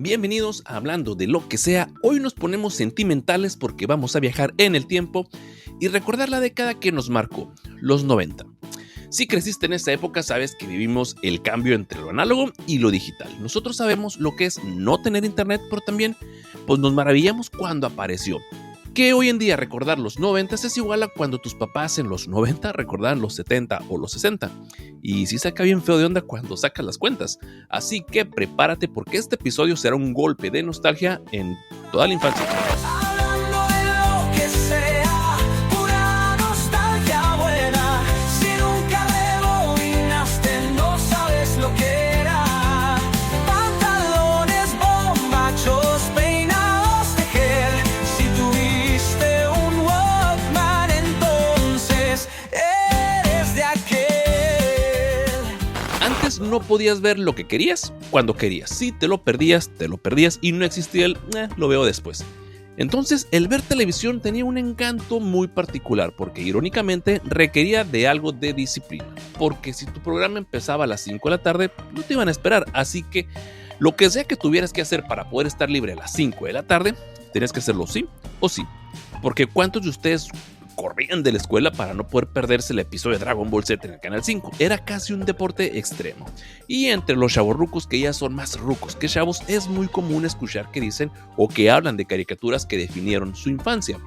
Bienvenidos a Hablando de lo que sea. Hoy nos ponemos sentimentales porque vamos a viajar en el tiempo y recordar la década que nos marcó, los 90. Si creciste en esa época, sabes que vivimos el cambio entre lo análogo y lo digital. Nosotros sabemos lo que es no tener internet, pero también pues nos maravillamos cuando apareció. Que hoy en día recordar los 90 es igual a cuando tus papás en los 90 recordaban los 70 o los 60. Y sí saca bien feo de onda cuando sacas las cuentas. Así que prepárate porque este episodio será un golpe de nostalgia en toda la infancia. No podías ver lo que querías cuando querías. Si te lo perdías y no existía el lo veo después. Entonces el ver televisión tenía un encanto muy particular porque irónicamente requería de algo de disciplina. Porque si tu programa empezaba a las 5 de la tarde no te iban a esperar. Así que lo que sea que tuvieras que hacer para poder estar libre a las 5 de la tarde tenías que hacerlo sí o sí. Porque ¿cuántos de ustedes corrían de la escuela para no poder perderse el episodio de Dragon Ball Z en el Canal 5? Era casi un deporte extremo. Y entre los chavorrucos que ya son más rucos que chavos, es muy común escuchar que dicen o que hablan de caricaturas que definieron su infancia.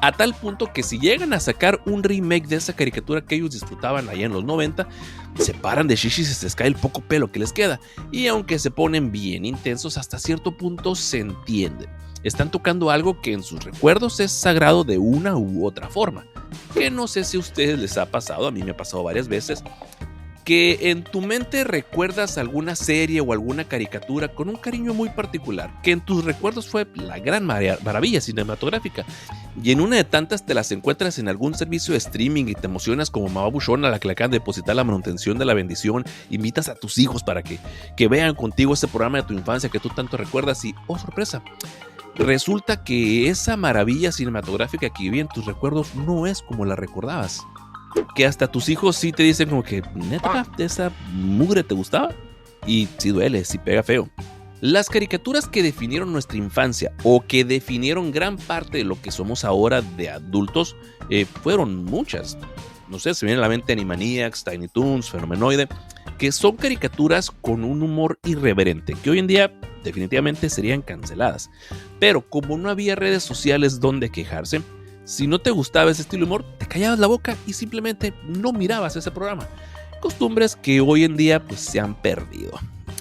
A tal punto que si llegan a sacar un remake de esa caricatura que ellos disfrutaban allá en los 90, se paran de shishis y se les cae el poco pelo que les queda. Y aunque se ponen bien intensos, hasta cierto punto se entienden. Están tocando algo que en sus recuerdos es sagrado de una u otra forma. Que no sé si a ustedes les ha pasado, a mí me ha pasado varias veces, que en tu mente recuerdas alguna serie o alguna caricatura con un cariño muy particular, que en tus recuerdos fue la gran maravilla cinematográfica, y en una de tantas te las encuentras en algún servicio de streaming y te emocionas como mamá buchona a la que le acaban de depositar la manutención de la bendición, invitas a tus hijos para que vean contigo ese programa de tu infancia que tú tanto recuerdas y, oh sorpresa, resulta que esa maravilla cinematográfica que vivía en tus recuerdos no es como la recordabas. Que hasta tus hijos sí te dicen como que, ¿neta, esa mugre te gustaba? Y sí duele, sí pega feo. Las caricaturas que definieron nuestra infancia o que definieron gran parte de lo que somos ahora de adultos fueron muchas. No sé, se viene a la mente Animaniacs, Tiny Toons, Fenomenoide, que son caricaturas con un humor irreverente, que hoy en día definitivamente serían canceladas. Pero como no había redes sociales donde quejarse, si no te gustaba ese estilo de humor, te callabas la boca y simplemente no mirabas ese programa. Costumbres que hoy en día pues se han perdido.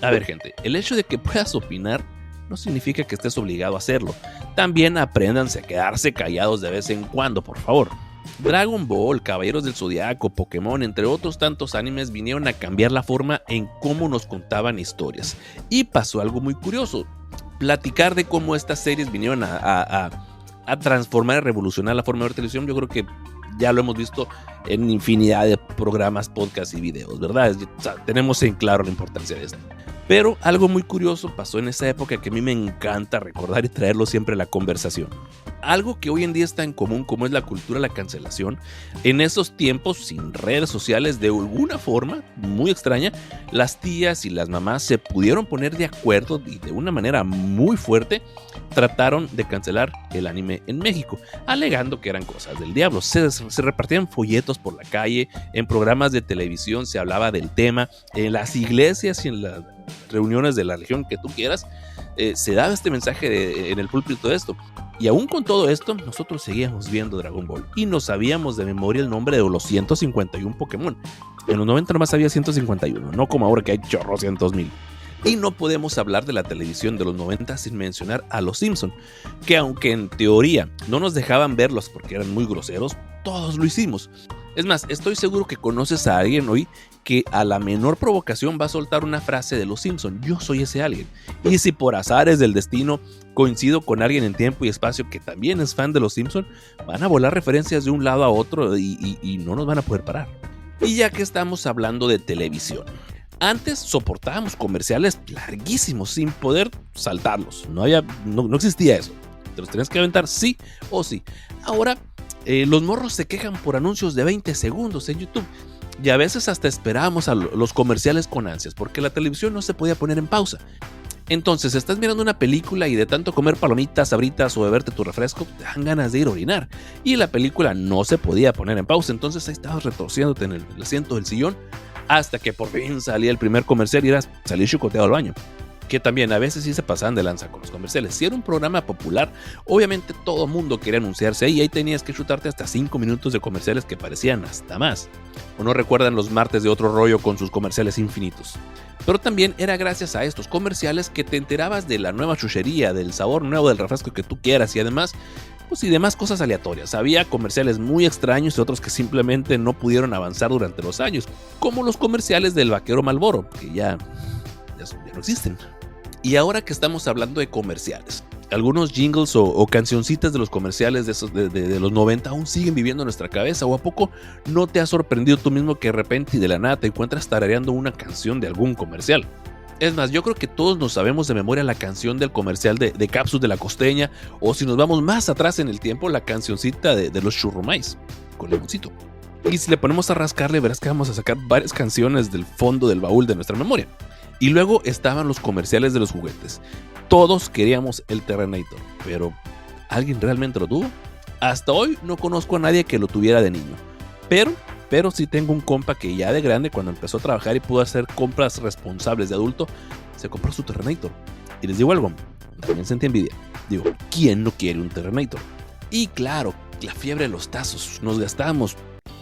A ver, gente, el hecho de que puedas opinar no significa que estés obligado a hacerlo. También apréndanse a quedarse callados de vez en cuando, por favor. Dragon Ball, Caballeros del Zodiaco, Pokémon, entre otros tantos animes vinieron a cambiar la forma en cómo nos contaban historias. Y pasó algo muy curioso. Platicar de cómo estas series vinieron a transformar y revolucionar la forma de ver televisión, yo creo que ya lo hemos visto en infinidad de programas, podcasts y videos, ¿verdad? O sea, tenemos en claro la importancia de esto. Pero algo muy curioso pasó en esa época que a mí me encanta recordar y traerlo siempre a la conversación. Algo que hoy en día está en común, como es la cultura de la cancelación. En esos tiempos, sin redes sociales, de alguna forma muy extraña, las tías y las mamás se pudieron poner de acuerdo y de una manera muy fuerte trataron de cancelar el anime en México, alegando que eran cosas del diablo. Se repartían folletos por la calle, en programas de televisión se hablaba del tema, en las iglesias y en las reuniones de la religión que tú quieras, se daba este mensaje en el púlpito de esto. Y aún con todo esto, nosotros seguíamos viendo Dragon Ball y nos sabíamos de memoria el nombre de los 151 Pokémon. En los 90 nomás había 151, no como ahora que hay chorrocientos mil. Y no podemos hablar de la televisión de los 90 sin mencionar a los Simpson, que aunque en teoría no nos dejaban verlos porque eran muy groseros, todos lo hicimos. Es más, estoy seguro que conoces a alguien hoy que a la menor provocación va a soltar una frase de los Simpson. Yo soy ese alguien. Y si por azares del destino coincido con alguien en tiempo y espacio que también es fan de los Simpson, van a volar referencias de un lado a otro y no nos van a poder parar. Y ya que estamos hablando de televisión, antes soportábamos comerciales larguísimos sin poder saltarlos. No existía eso. Te los tenías que aventar sí o sí. Ahora los morros se quejan por anuncios de 20 segundos en YouTube. Y a veces hasta esperábamos a los comerciales con ansias porque la televisión no se podía poner en pausa. Entonces, estás mirando una película y de tanto comer palomitas, sabritas o beberte tu refresco, te dan ganas de ir a orinar. Y la película no se podía poner en pausa, entonces ahí estabas retorciéndote en el asiento del sillón hasta que por fin salía el primer comercial y eras salir chicoteado al baño. Que también a veces sí se pasaban de lanza con los comerciales. Si era un programa popular, obviamente todo mundo quería anunciarse ahí tenías que chutarte hasta 5 minutos de comerciales que parecían hasta más. ¿O no recuerdan los martes de Otro Rollo con sus comerciales infinitos? Pero también era gracias a estos comerciales que te enterabas de la nueva chuchería, del sabor nuevo del refresco que tú quieras y además, pues y demás cosas aleatorias. Había comerciales muy extraños y otros que simplemente no pudieron avanzar durante los años, como los comerciales del vaquero Malboro, que ya no existen. Y ahora que estamos hablando de comerciales, algunos jingles o cancioncitas de los comerciales de los 90 aún siguen viviendo en nuestra cabeza. ¿O a poco no te ha sorprendido tú mismo que de repente y de la nada te encuentras tarareando una canción de algún comercial? Es más, yo creo que todos nos sabemos de memoria la canción del comercial de Capsus de la Costeña, o si nos vamos más atrás en el tiempo, la cancioncita de los Churrumais con limoncito. Y si le ponemos a rascarle, verás que vamos a sacar varias canciones del fondo del baúl de nuestra memoria. Y luego estaban los comerciales de los juguetes. Todos queríamos el Terrenator, pero ¿alguien realmente lo tuvo? Hasta hoy no conozco a nadie que lo tuviera de niño. Pero sí tengo un compa que ya de grande, cuando empezó a trabajar y pudo hacer compras responsables de adulto, se compró su Terrenator. Y les digo algo, también sentí envidia. Digo, ¿quién no quiere un Terrenator? Y claro, la fiebre de los tazos. Nos gastábamos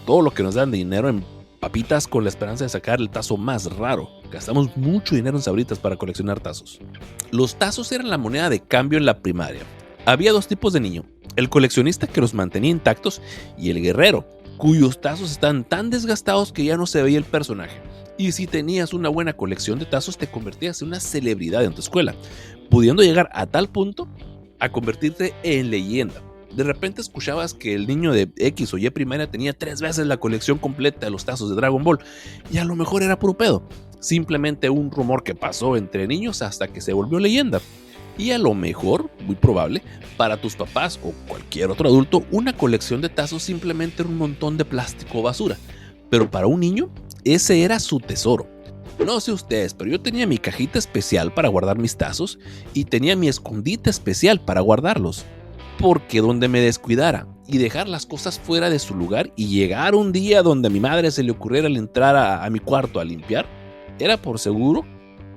todo lo que nos dan de dinero en papitas con la esperanza de sacar el tazo más raro. Gastamos mucho dinero en sabritas para coleccionar tazos. Los tazos eran la moneda de cambio en la primaria. Había dos tipos de niño: el coleccionista, que los mantenía intactos, y el guerrero, cuyos tazos estaban tan desgastados que ya no se veía el personaje. Y si tenías una buena colección de tazos, te convertías en una celebridad en tu escuela, pudiendo llegar a tal punto a convertirte en leyenda. De repente escuchabas que el niño de X o Y primaria tenía 3 veces la colección completa de los tazos de Dragon Ball, y a lo mejor era puro pedo, simplemente un rumor que pasó entre niños hasta que se volvió leyenda. Y a lo mejor, muy probable, para tus papás o cualquier otro adulto, una colección de tazos simplemente era un montón de plástico o basura, pero para un niño, ese era su tesoro. No sé ustedes, pero yo tenía mi cajita especial para guardar mis tazos y tenía mi escondite especial para guardarlos. Porque donde me descuidara y dejar las cosas fuera de su lugar y llegar un día donde a mi madre se le ocurriera entrar a mi cuarto a limpiar, era por seguro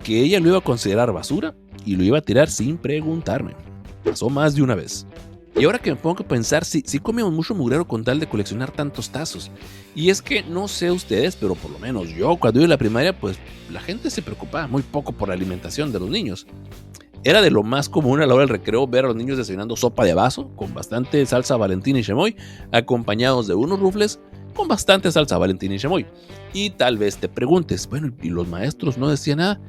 que ella lo iba a considerar basura y lo iba a tirar sin preguntarme. Pasó más de una vez. Y ahora que me pongo a pensar, sí comíamos mucho mugrero con tal de coleccionar tantos tazos. Y es que no sé ustedes, pero por lo menos yo cuando iba a la primaria, pues la gente se preocupaba muy poco por la alimentación de los niños. Era de lo más común a la hora del recreo ver a los niños desayunando sopa de vaso con bastante salsa Valentina y chamoy, acompañados de unos rufles con bastante salsa Valentina y chamoy. Y tal vez te preguntes, bueno, ¿y los maestros no decían nada?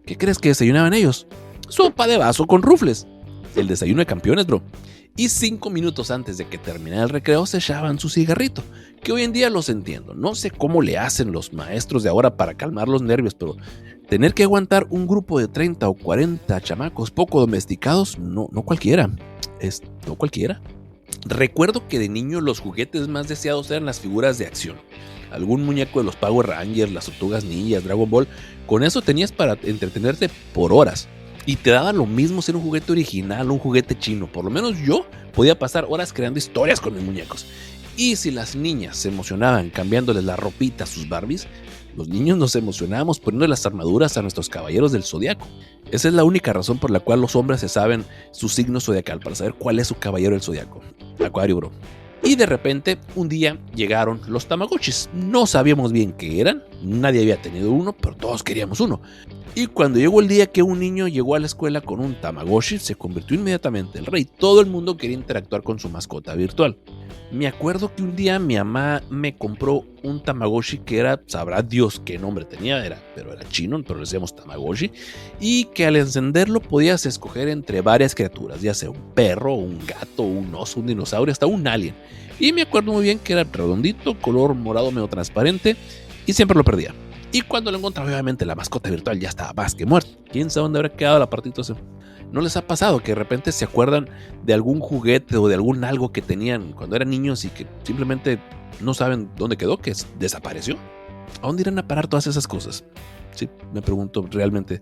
¿Qué crees que desayunaban ellos? Sopa de vaso con rufles. El desayuno de campeones, bro. Y 5 minutos antes de que terminara el recreo se echaban su cigarrito, que hoy en día los entiendo. No sé cómo le hacen los maestros de ahora para calmar los nervios, pero tener que aguantar un grupo de 30 o 40 chamacos poco domesticados, no cualquiera. No cualquiera. Recuerdo que de niño los juguetes más deseados eran las figuras de acción. Algún muñeco de los Power Rangers, las Tortugas Ninjas, Dragon Ball. Con eso tenías para entretenerte por horas. Y te daba lo mismo ser un juguete original o un juguete chino. Por lo menos yo podía pasar horas creando historias con mis muñecos. Y si las niñas se emocionaban cambiándoles la ropita a sus Barbies, los niños nos emocionábamos poniendo las armaduras a nuestros caballeros del zodiaco. Esa es la única razón por la cual los hombres se saben su signo zodiacal, para saber cuál es su caballero del zodiaco. Acuario, bro. Y de repente, un día llegaron los Tamagotchis. No sabíamos bien qué eran, nadie había tenido uno, pero todos queríamos uno. Y cuando llegó el día que un niño llegó a la escuela con un Tamagotchi, se convirtió inmediatamente en el rey. Todo el mundo quería interactuar con su mascota virtual. Me acuerdo que un día mi mamá me compró un Tamagotchi que era, sabrá Dios qué nombre tenía, pero era chino, pero le decíamos Tamagotchi, y que al encenderlo podías escoger entre varias criaturas, ya sea un perro, un gato, un oso, un dinosaurio, hasta un alien. Y me acuerdo muy bien que era redondito, color morado medio transparente, y siempre lo perdía. Y cuando lo encontraba, obviamente la mascota virtual ya estaba más que muerta. ¿Quién sabe dónde habrá quedado la partita ese? ¿No les ha pasado que de repente se acuerdan de algún juguete o de algún algo que tenían cuando eran niños y que simplemente no saben dónde quedó, que desapareció? ¿A dónde irán a parar todas esas cosas? Sí, me pregunto realmente,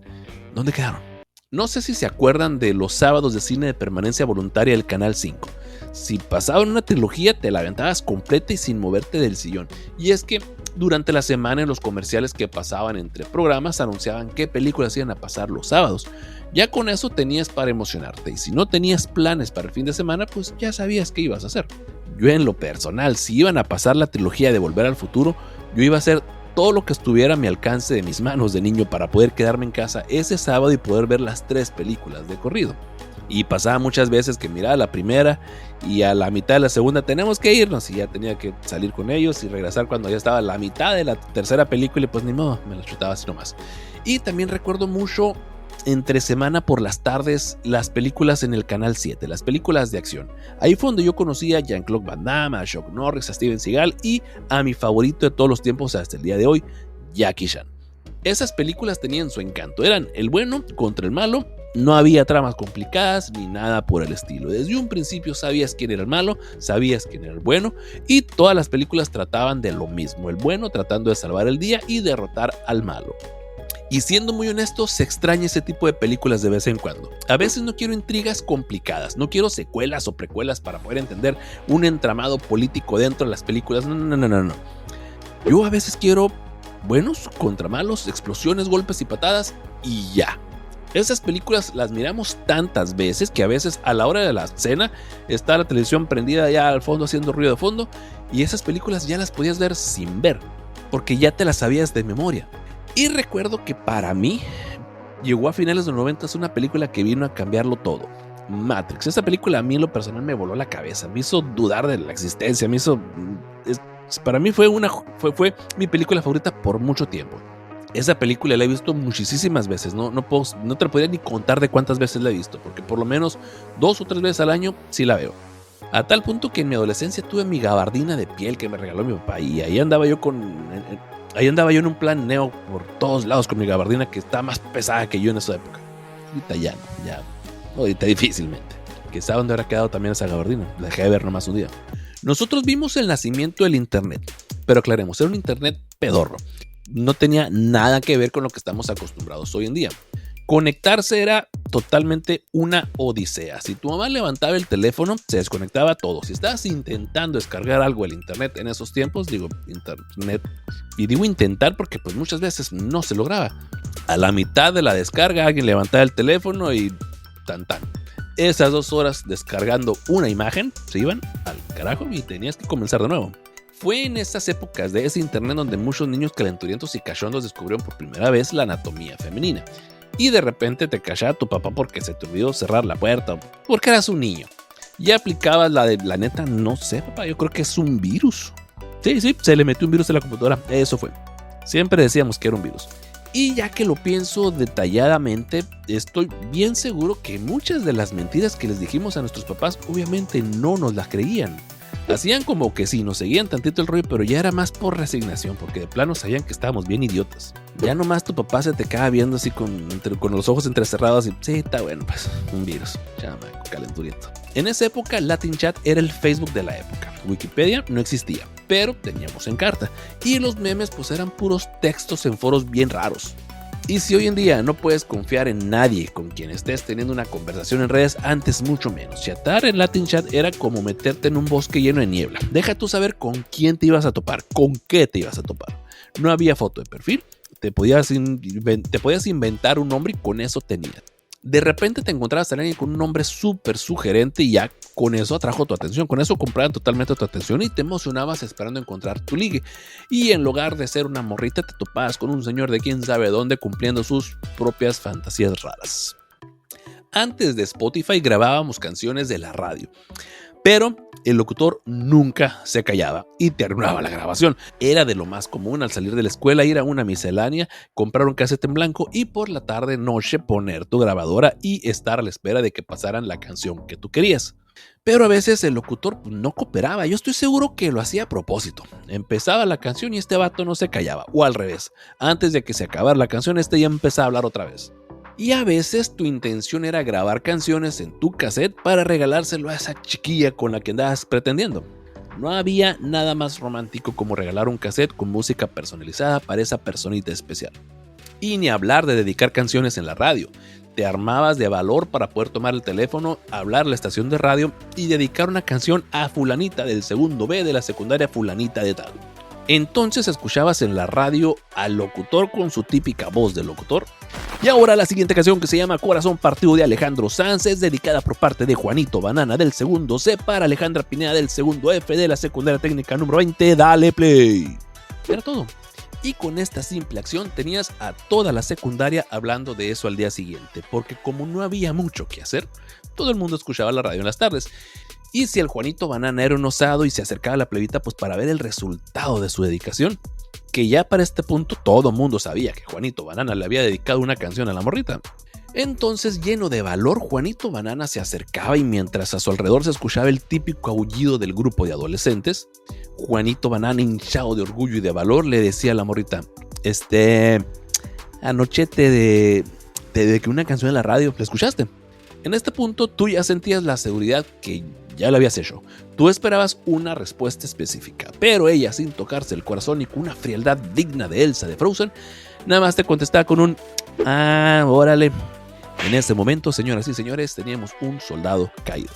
¿dónde quedaron? No sé si se acuerdan de los sábados de cine de permanencia voluntaria del Canal 5. Si pasaban una trilogía te la aventabas completa y sin moverte del sillón. Y es que durante la semana en los comerciales que pasaban entre programas anunciaban qué películas iban a pasar los sábados. Ya con eso tenías para emocionarte, y si no tenías planes para el fin de semana, pues ya sabías qué ibas a hacer. Yo en lo personal, si iban a pasar la trilogía de Volver al Futuro, yo iba a hacer todo lo que estuviera a mi alcance de mis manos de niño para poder quedarme en casa ese sábado y poder ver las 3 películas de corrido. Y pasaba muchas veces que miraba la primera y a la mitad de la segunda tenemos que irnos, y ya tenía que salir con ellos y regresar cuando ya estaba la mitad de la tercera película, y pues ni modo, me la chutaba así nomás. Y también recuerdo mucho entre semana por las tardes las películas en el Canal 7, las películas de acción. Ahí fue donde yo conocí a Jean-Claude Van Damme, a Chuck Norris, a Steven Seagal y a mi favorito de todos los tiempos hasta el día de hoy, Jackie Chan. Esas películas tenían su encanto, eran el bueno contra el malo, no había tramas complicadas ni nada por el estilo. Desde un principio sabías quién era el malo, sabías quién era el bueno, y todas las películas trataban de lo mismo, el bueno tratando de salvar el día y derrotar al malo. Y siendo muy honesto, se extraña ese tipo de películas de vez en cuando. A veces no quiero intrigas complicadas, no quiero secuelas o precuelas para poder entender un entramado político dentro de las películas. No. Yo a veces quiero buenos contra malos, explosiones, golpes y patadas y ya. Esas películas las miramos tantas veces que a veces a la hora de la cena está la televisión prendida ya al fondo haciendo ruido de fondo, y esas películas ya las podías ver sin ver, porque ya te las sabías de memoria. Y recuerdo que para mí llegó a finales de los 90 una película que vino a cambiarlo todo. Matrix. Esa película a mí en lo personal me voló la cabeza, me hizo dudar de la existencia, para mí fue mi película favorita por mucho tiempo. Esa película la he visto muchísimas veces, no te la podría ni contar de cuántas veces la he visto, porque por lo menos 2 o 3 veces al año sí la veo. A tal punto que en mi adolescencia tuve mi gabardina de piel que me regaló mi papá, y ahí andaba yo en un plan neo por todos lados con mi gabardina, que está más pesada que yo en esa época. Ahorita ya ahorita difícilmente. Que sabe dónde habrá quedado también esa gabardina, la dejé de ver nomás un día. Nosotros vimos el nacimiento del internet, pero aclaremos, era un internet pedorro. No tenía nada que ver con lo que estamos acostumbrados hoy en día. Conectarse era totalmente una odisea. Si tu mamá levantaba el teléfono, se desconectaba todo. Si estabas intentando descargar algo del internet en esos tiempos, digo intentar porque pues muchas veces no se lograba. A la mitad de la descarga alguien levantaba el teléfono y tan. Esas 2 horas descargando una imagen se iban al carajo y tenías que comenzar de nuevo. Fue en esas épocas de ese internet donde muchos niños calenturientos y cachondos descubrieron por primera vez la anatomía femenina. Y de repente te cachaba tu papá porque se te olvidó cerrar la puerta, porque eras un niño. Ya aplicabas la de la neta, no sé, papá, yo creo que es un virus. Sí, se le metió un virus a la computadora, eso fue. Siempre decíamos que era un virus. Y ya que lo pienso detalladamente, estoy bien seguro que muchas de las mentiras que les dijimos a nuestros papás obviamente no nos las creían. Hacían como que sí, nos seguían tantito el rollo, pero ya era más por resignación, porque de plano sabían que estábamos bien idiotas. Ya nomás tu papá se te queda viendo así con los ojos entrecerrados y sí, está bueno, pues un virus, chamaco, calenturiento. En esa época Latin Chat era el Facebook de la época. Wikipedia no existía, pero teníamos Encarta, y los memes pues eran puros textos en foros bien raros. Y si hoy en día no puedes confiar en nadie con quien estés teniendo una conversación en redes, antes mucho menos. Chatar en Latin Chat era como meterte en un bosque lleno de niebla. Deja tú saber con quién te ibas a topar, con qué te ibas a topar. No había foto de perfil, te podías inventar un nombre y con eso tenías. De repente te encontrabas a alguien con un nombre súper sugerente y ya con eso atrajo tu atención, con eso compraban totalmente tu atención y te emocionabas esperando encontrar tu ligue. Y en lugar de ser una morrita te topabas con un señor de quién sabe dónde cumpliendo sus propias fantasías raras. Antes de Spotify grabábamos canciones de la radio, pero el locutor nunca se callaba y terminaba la grabación. Era de lo más común al salir de la escuela ir a una miscelánea, comprar un cassette en blanco y por la tarde noche poner tu grabadora y estar a la espera de que pasaran la canción que tú querías. Pero a veces el locutor no cooperaba. Yo estoy seguro que lo hacía a propósito. Empezaba la canción y este vato no se callaba, o al revés. Antes de que se acabara la canción, este ya empezaba a hablar otra vez. Y a veces tu intención era grabar canciones en tu cassette para regalárselo a esa chiquilla con la que andabas pretendiendo. No había nada más romántico como regalar un cassette con música personalizada para esa personita especial. Y ni hablar de dedicar canciones en la radio. te armabas de valor para poder tomar el teléfono, hablar a la estación de radio y dedicar una canción a fulanita del segundo B de la secundaria fulanita de tal. Entonces escuchabas en la radio al locutor con su típica voz de locutor. Y ahora la siguiente canción, que se llama Corazón Partido de Alejandro Sanz, es dedicada por parte de Juanito Banana del segundo C para Alejandra Pineda del segundo F de la secundaria técnica número 20. Dale play. Era todo. Y con esta simple acción tenías a toda la secundaria hablando de eso al día siguiente, porque como no había mucho que hacer, todo el mundo escuchaba la radio en las tardes. Y si el Juanito Banana era un osado y se acercaba a la plebita pues para ver el resultado de su dedicación, que ya para este punto todo el mundo sabía que Juanito Banana le había dedicado una canción a la morrita. Entonces, lleno de valor, Juanito Banana se acercaba y mientras a su alrededor se escuchaba el típico aullido del grupo de adolescentes, Juanito Banana, hinchado de orgullo y de valor, le decía a la morrita: anoche te dediqué una canción en la radio, ¿la escuchaste? En este punto tú ya sentías la seguridad que ya lo habías hecho. Tú esperabas una respuesta específica, pero ella, sin tocarse el corazón y con una frialdad digna de Elsa de Frozen, nada más te contestaba con un órale. En ese momento, señoras y señores, teníamos un soldado caído.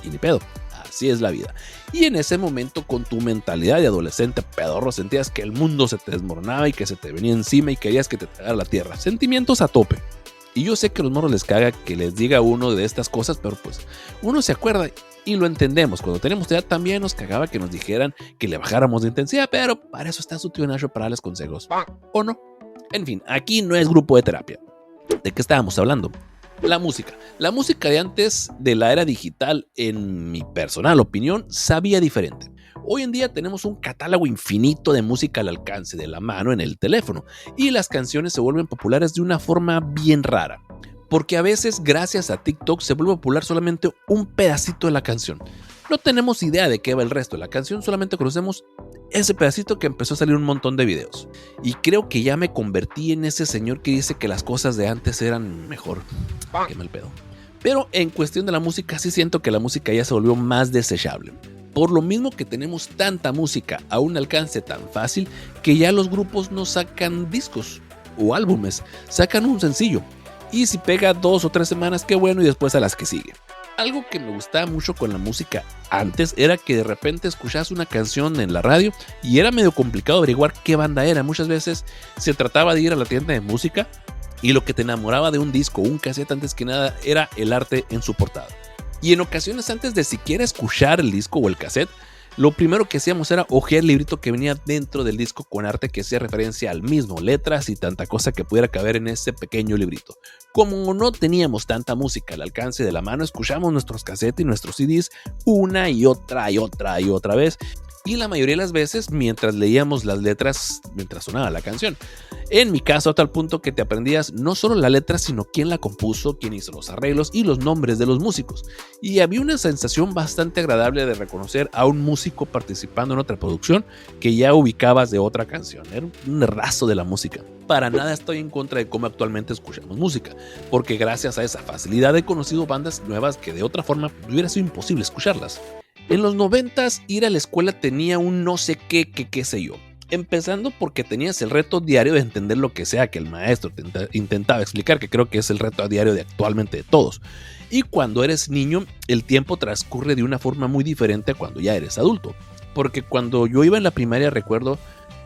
Y ni pedo, así es la vida. Y en ese momento, con tu mentalidad de adolescente pedorro, sentías que el mundo se te desmoronaba y que se te venía encima y querías que te tragara la tierra. Sentimientos a tope. Y yo sé que a los morros les caga que les diga uno de estas cosas, pero pues uno se acuerda y lo entendemos. Cuando tenemos edad también nos cagaba que nos dijeran que le bajáramos de intensidad, pero para eso está su tío Nacho, para darles consejos. ¿O no? En fin, aquí no es grupo de terapia. ¿De qué estábamos hablando? La música. La música de antes de la era digital, en mi personal opinión, sabía diferente. Hoy en día tenemos un catálogo infinito de música al alcance de la mano en el teléfono y las canciones se vuelven populares de una forma bien rara. Porque a veces, gracias a TikTok, se vuelve popular solamente un pedacito de la canción. No tenemos idea de qué va el resto de la canción, solamente conocemos ese pedacito que empezó a salir un montón de videos. Y creo que ya me convertí en ese señor que dice que las cosas de antes eran mejor. Qué mal pedo. Pero en cuestión de la música, sí siento que la música ya se volvió más desechable. Por lo mismo que tenemos tanta música a un alcance tan fácil que ya los grupos no sacan discos o álbumes, sacan un sencillo. Y si pega 2 o 3 semanas, qué bueno, y después a las que sigue. Algo que me gustaba mucho con la música antes era que de repente escuchabas una canción en la radio y era medio complicado averiguar qué banda era. Muchas veces se trataba de ir a la tienda de música y lo que te enamoraba de un disco o un cassette antes que nada era el arte en su portada. Y en ocasiones, antes de siquiera escuchar el disco o el cassette, lo primero que hacíamos era hojear el librito que venía dentro del disco con arte que hacía referencia al mismo, letras y tanta cosa que pudiera caber en ese pequeño librito. Como no teníamos tanta música al alcance de la mano, escuchamos nuestros cassettes y nuestros CDs una y otra vez. Y la mayoría de las veces mientras leíamos las letras, mientras sonaba la canción. En mi caso, a tal punto que te aprendías no solo la letra, sino quién la compuso, quién hizo los arreglos y los nombres de los músicos. Y había una sensación bastante agradable de reconocer a un músico participando en otra producción que ya ubicabas de otra canción. Era un raso de la música. Para nada estoy en contra de cómo actualmente escuchamos música, porque gracias a esa facilidad he conocido bandas nuevas que de otra forma hubiera sido imposible escucharlas. En los 90s ir a la escuela tenía un no sé qué sé yo. Empezando porque tenías el reto diario de entender lo que sea que el maestro intentaba explicar, que creo que es el reto a diario de actualmente de todos. Y cuando eres niño, el tiempo transcurre de una forma muy diferente a cuando ya eres adulto. Porque cuando yo iba en la primaria recuerdo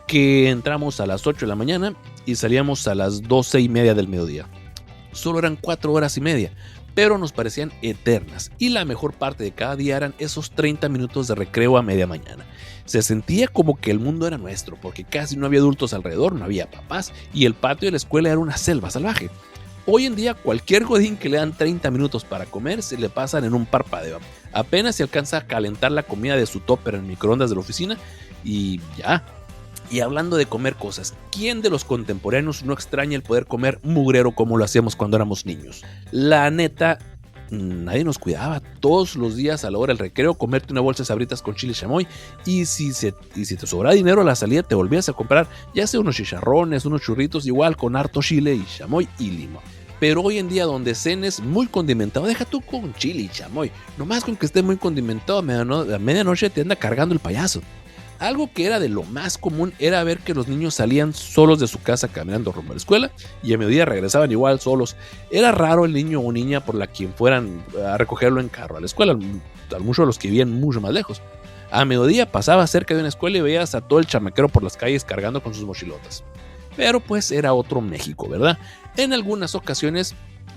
que entramos a las 8 de la mañana y salíamos a las 12:30 del mediodía. Solo eran 4 horas y media. Pero nos parecían eternas y la mejor parte de cada día eran esos 30 minutos de recreo a media mañana. Se sentía como que el mundo era nuestro porque casi no había adultos alrededor, no había papás y el patio de la escuela era una selva salvaje. Hoy en día cualquier godín que le dan 30 minutos para comer se le pasan en un parpadeo. Apenas se alcanza a calentar la comida de su tupper en el microondas de la oficina y ya. Y hablando de comer cosas, ¿quién de los contemporáneos no extraña el poder comer mugrero como lo hacíamos cuando éramos niños? La neta, nadie nos cuidaba. Todos los días a la hora del recreo, comerte una bolsa de Sabritas con chile chamoy y si te sobraba dinero a la salida te volvías a comprar ya sea unos chicharrones, unos churritos, igual con harto chile y chamoy y limón. Pero hoy en día donde cenes muy condimentado, deja tú con chile y chamoy, nomás con que esté muy condimentado a medianoche te anda cargando el payaso. Algo que era de lo más común era ver que los niños salían solos de su casa caminando rumbo a la escuela y a mediodía regresaban igual solos. Era raro el niño o niña por la quien fueran a recogerlo en carro a la escuela, a muchos de los que vivían mucho más lejos. A mediodía pasaba cerca de una escuela y veías a todo el chamaquero por las calles cargando con sus mochilotas. Pero pues era otro México, ¿verdad? En algunas ocasiones,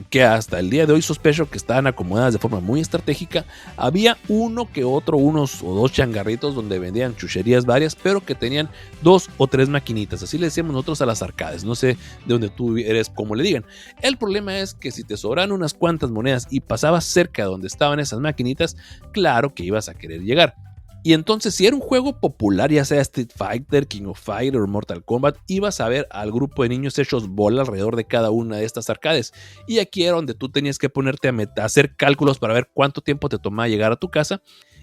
que hasta el día de hoy sospecho que estaban acomodadas de forma muy estratégica, había uno que otro, unos o dos changarritos donde vendían chucherías varias, pero que tenían 2 o 3 maquinitas, así le decíamos nosotros a las arcades, no sé de dónde tú eres, como le digan. El problema es que si te sobran unas cuantas monedas y pasabas cerca de donde estaban esas maquinitas, claro que ibas a querer llegar. Y entonces, si era un juego popular, ya sea Street Fighter, King of Fighters o Mortal Kombat, ibas a ver al grupo de niños hechos bola alrededor de cada una de estas arcades. Y aquí era donde tú tenías que ponerte a hacer cálculos para ver cuánto tiempo te tomaba llegar a tu casa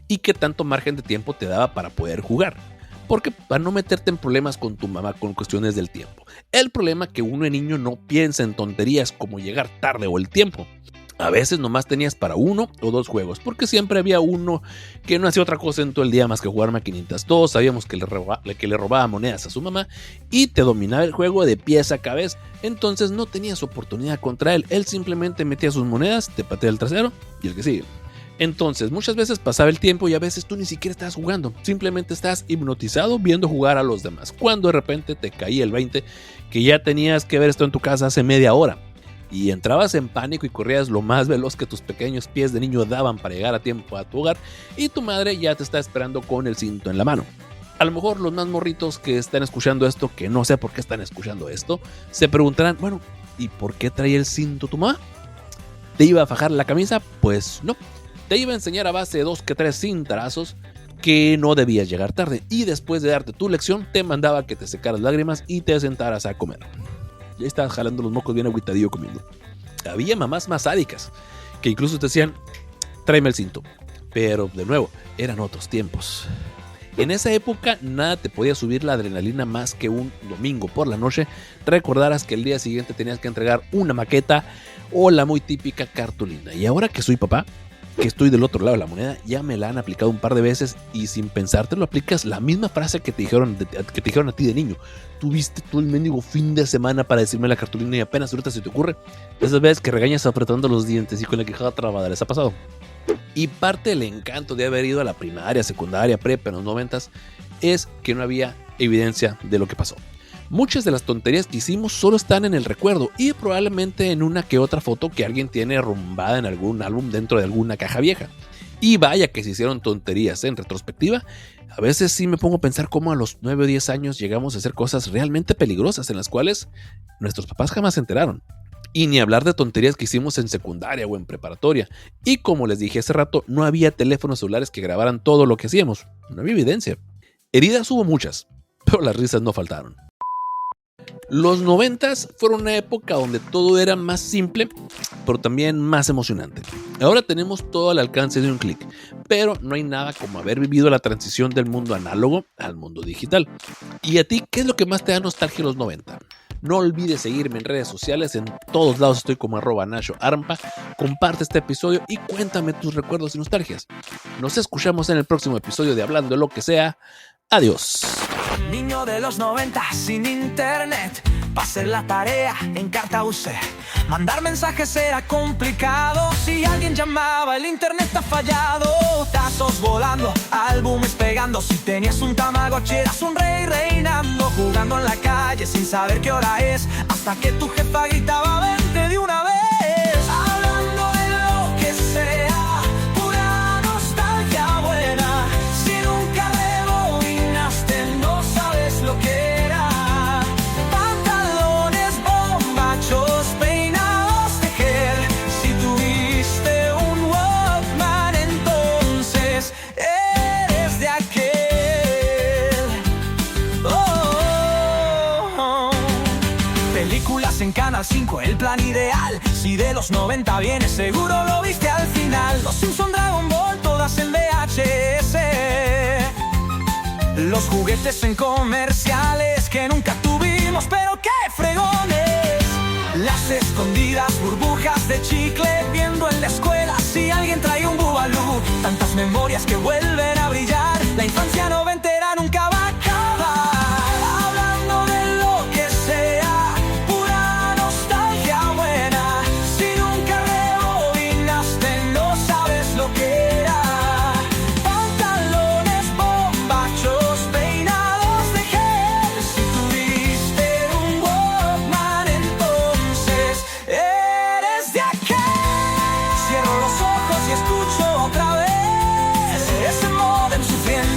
y qué tanto margen de tiempo te daba para poder jugar. Porque para no meterte en problemas con tu mamá con cuestiones del tiempo. El problema es que uno de niño no piensa en tonterías como llegar tarde o el tiempo. A veces nomás tenías para 1 o 2 juegos, porque siempre había uno que no hacía otra cosa en todo el día más que jugar maquinitas. Todos sabíamos que le robaba monedas a su mamá y te dominaba el juego de pies a cabeza. Entonces no tenías oportunidad contra él. Él simplemente metía sus monedas, te patea el trasero y el que sigue. Entonces muchas veces pasaba el tiempo y a veces tú ni siquiera estabas jugando. Simplemente estás hipnotizado viendo jugar a los demás. Cuando de repente te caía el 20 que ya tenías que ver esto en tu casa hace media hora. Y entrabas en pánico y corrías lo más veloz que tus pequeños pies de niño daban para llegar a tiempo a tu hogar y tu madre ya te está esperando con el cinto en la mano. A lo mejor los más morritos que están escuchando esto, que no sé por qué están escuchando esto, se preguntarán, bueno, ¿y por qué traía el cinto tu mamá? ¿Te iba a fajar la camisa? Pues no, te iba a enseñar a base de 2 que 3 cintarazos que no debías llegar tarde y después de darte tu lección te mandaba que te secaras lágrimas y te sentaras a comer. Ya estabas jalando los mocos bien agüitadillo comiendo. Había mamás más sádicas que incluso te decían, tráeme el cinto. Pero de nuevo, eran otros tiempos. En esa época nada te podía subir la adrenalina más que un domingo por la noche recordaras que el día siguiente tenías que entregar una maqueta o la muy típica cartulina. Y ahora que soy papá, que estoy del otro lado de la moneda, ya me la han aplicado un par de veces y sin pensarte lo aplicas la misma frase que te dijeron a ti de niño. Tuviste todo el mendigo fin de semana para decirme la cartulina y apenas ahorita se te ocurre. Esas veces que regañas apretando los dientes y con la quijada trabada, ¿les ha pasado? Y parte del encanto de haber ido a la primaria, secundaria, prepa en los 90s es que no había evidencia de lo que pasó. Muchas de las tonterías que hicimos solo están en el recuerdo y probablemente en una que otra foto que alguien tiene arrumbada en algún álbum dentro de alguna caja vieja. Y vaya que se hicieron tonterías en retrospectiva. A veces sí me pongo a pensar cómo a los 9 o 10 años llegamos a hacer cosas realmente peligrosas en las cuales nuestros papás jamás se enteraron. Y ni hablar de tonterías que hicimos en secundaria o en preparatoria. Y como les dije hace rato, no había teléfonos celulares que grabaran todo lo que hacíamos. No había evidencia. Heridas hubo muchas, pero las risas no faltaron. Los 90s fueron una época donde todo era más simple, pero también más emocionante. Ahora tenemos todo al alcance de un clic, pero no hay nada como haber vivido la transición del mundo análogo al mundo digital. ¿Y a ti qué es lo que más te da nostalgia de los 90? No olvides seguirme en redes sociales, en todos lados estoy como @NachoArmpa. Comparte este episodio y cuéntame tus recuerdos y nostalgias. Nos escuchamos en el próximo episodio de Hablando de lo que sea. Adiós. Niño de los 90 sin internet, pa' hacer la tarea en carta usé. Mandar mensajes era complicado, si alguien llamaba el internet ha fallado. Tazos volando, álbumes pegando, si tenías un Tamagotchi eras un rey reinando. Jugando en la calle sin saber qué hora es, hasta que tu jefa gritaba vente de una vez. Hablando de lo que sea, pura nostalgia buena. Si nunca rebobinaste no sabes lo que era. Pantalones bombachos, peinados de gel. Si tuviste un Walkman entonces eres de aquel. Películas en Canal 5, el plan ideal. Si de los 90 vienes seguro lo viste al final. Los Simpson, Dragon Ball, todas en VHS. Los juguetes en comerciales que nunca tuvimos, pero qué fregones. Las escondidas burbujas de chicle viendo en la escuela si alguien trae un bubalú. Tantas memorias que vuelven a brillar. La infancia noventera nunca va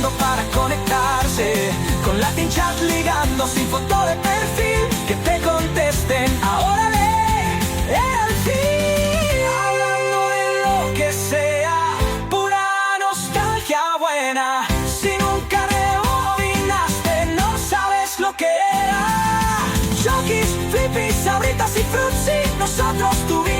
esperando para conectarse. Con Latin Chat ligando sin foto de perfil. Que te contesten, ahora era el fin. Hablando de lo que sea, pura nostalgia buena. Si nunca rebobinaste, no sabes lo que era. Chokis, flippies, sabritas y frutzi, nosotros tuvimos